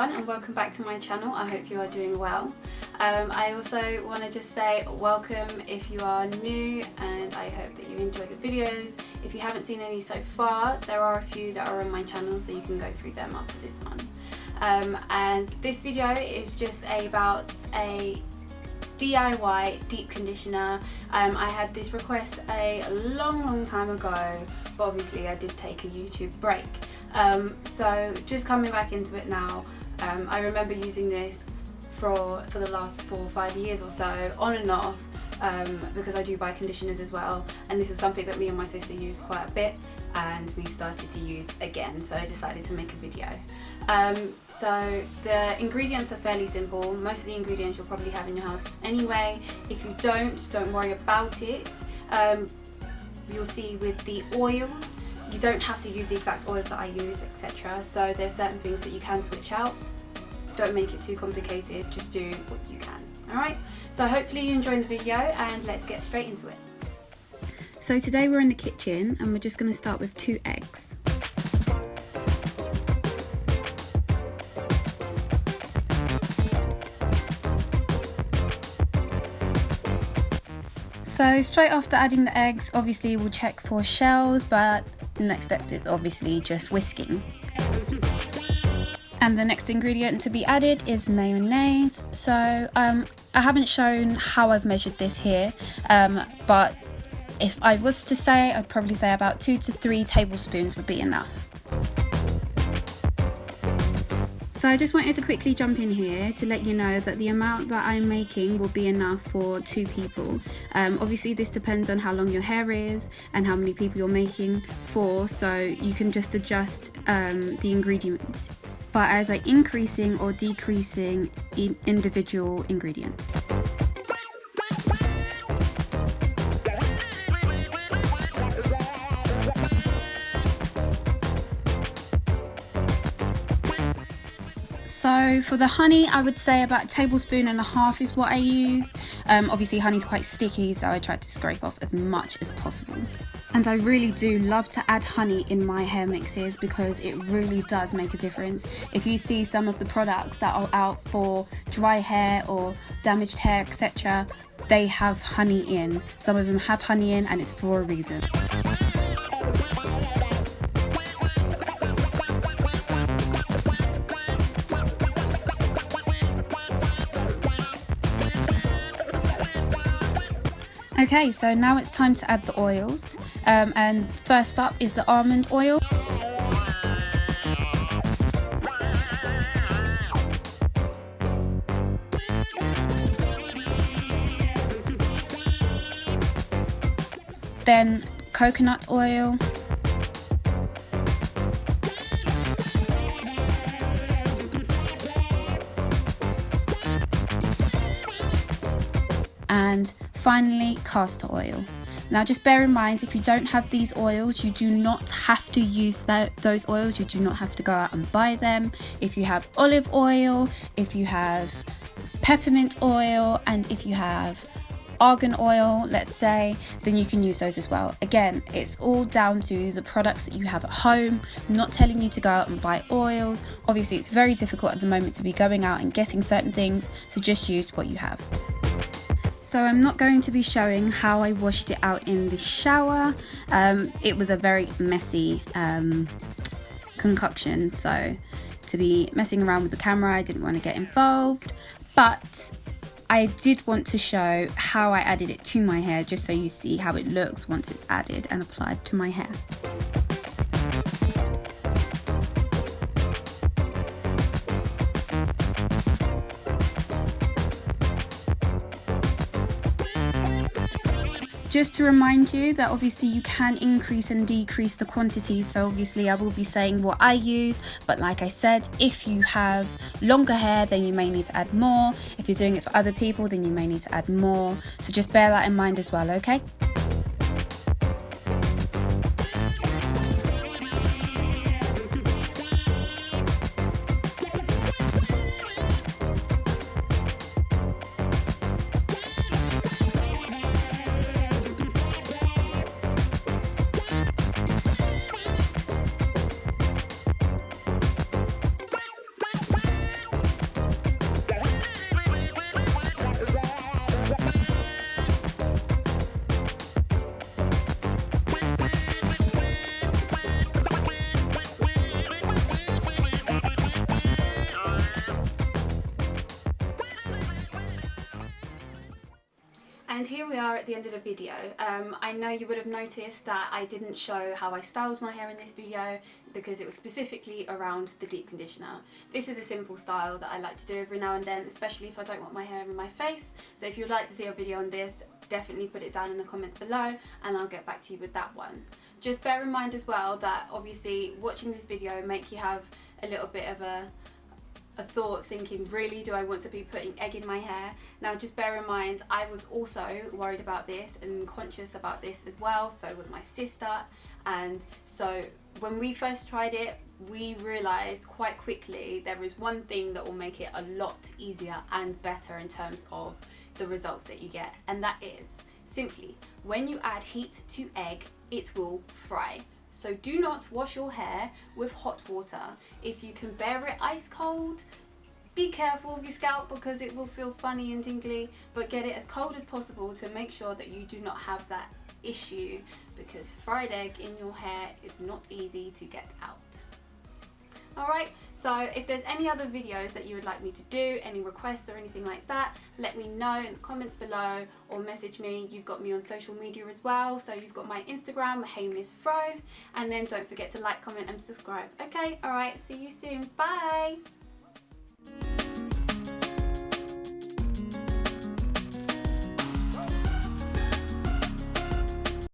everyone and welcome back to my channel. I hope you are doing well. I also want to just say welcome if you are new, and I hope that you enjoy the videos. If you haven't seen any so far, there are a few that are on my channel, so you can go through them after this one. And this video is just about a DIY deep conditioner. I had this request a long time ago, but obviously I did take a YouTube break. So just coming back into it now. I remember using this for the last 4 or 5 years or so, on and off, because I do buy conditioners as well, and this was something that me and my sister used quite a bit, and we've started to use again, so I decided to make a video. So the ingredients are fairly simple. Most of the ingredients you'll probably have in your house anyway. If you don't worry about it. You'll see with the oils, you don't have to use the exact oils that I use, etc. So there's certain things that you can switch out. Don't make it too complicated, just do what you can. Alright, so hopefully you enjoyed the video, and let's get straight into it. So today we're in the kitchen and we're just going to start with 2 eggs. So straight after adding the eggs, obviously we'll check for shells, but the next step is obviously just whisking. And the next ingredient to be added is mayonnaise. So I haven't shown how I've measured this here, but if I was to say, I'd probably say about 2 to 3 tablespoons would be enough. So I just wanted to quickly jump in here to let you know that the amount that I'm making will be enough for 2 people. Obviously this depends on how long your hair is and how many people you're making for, so you can just adjust the ingredients by either increasing or decreasing individual ingredients. So for the honey, I would say about 1.5 tablespoons is what I used. Obviously honey's quite sticky, so I tried to scrape off as much as possible. And I really do love to add honey in my hair mixes because it really does make a difference. If you see some of the products that are out for dry hair or damaged hair, etc., they have honey in. Some of them have honey in, and it's for a reason. Okay, so now it's time to add the oils, and first up is the almond oil. Then coconut oil. And finally, castor oil. Now just bear in mind, if you don't have these oils, you do not have to use those oils. You do not have to go out and buy them. If you have olive oil, if you have peppermint oil, and if you have argan oil, let's say, then you can use those as well. Again, it's all down to the products that you have at home. I'm not telling you to go out and buy oils. Obviously it's very difficult at the moment to be going out and getting certain things, so just use what you have. So I'm not going to be showing how I washed it out in the shower. It was a very messy concoction, so to be messing around with the camera, I didn't want to get involved. But I did want to show how I added it to my hair, just so you see how it looks once it's added and applied to my hair. Just to remind you that obviously you can increase and decrease the quantities, so obviously I will be saying what I use, but like I said, if you have longer hair then you may need to add more. If you're doing it for other people then you may need to add more, so just bear that in mind as well, okay? at the end of the video. I know you would have noticed that I didn't show how I styled my hair in this video because it was specifically around the deep conditioner. This is a simple style that I like to do every now and then, especially if I don't want my hair in my face. So if you'd like to see a video on this, definitely put it down in the comments below and I'll get back to you with that one. Just bear in mind as well that obviously watching this video make you have a little bit of a thought thinking, really, do I want to be putting egg in my hair? Now just bear in mind, I was also worried about this and conscious about this as well, so was my sister. And so when we first tried it, we realized quite quickly there is one thing that will make it a lot easier and better in terms of the results that you get, and that is simply when you add heat to egg, it will fry. So do not wash your hair with hot water. If you can bear it ice cold, be careful of your scalp because it will feel funny and tingly, but get it as cold as possible to make sure that you do not have that issue, because fried egg in your hair is not easy to get out. Alright, so if there's any other videos that you would like me to do, any requests or anything like that, let me know in the comments below or message me. You've got me on social media as well, so you've got my Instagram, HeyMissFro, and then don't forget to like, comment and subscribe. Okay, alright, see you soon. Bye!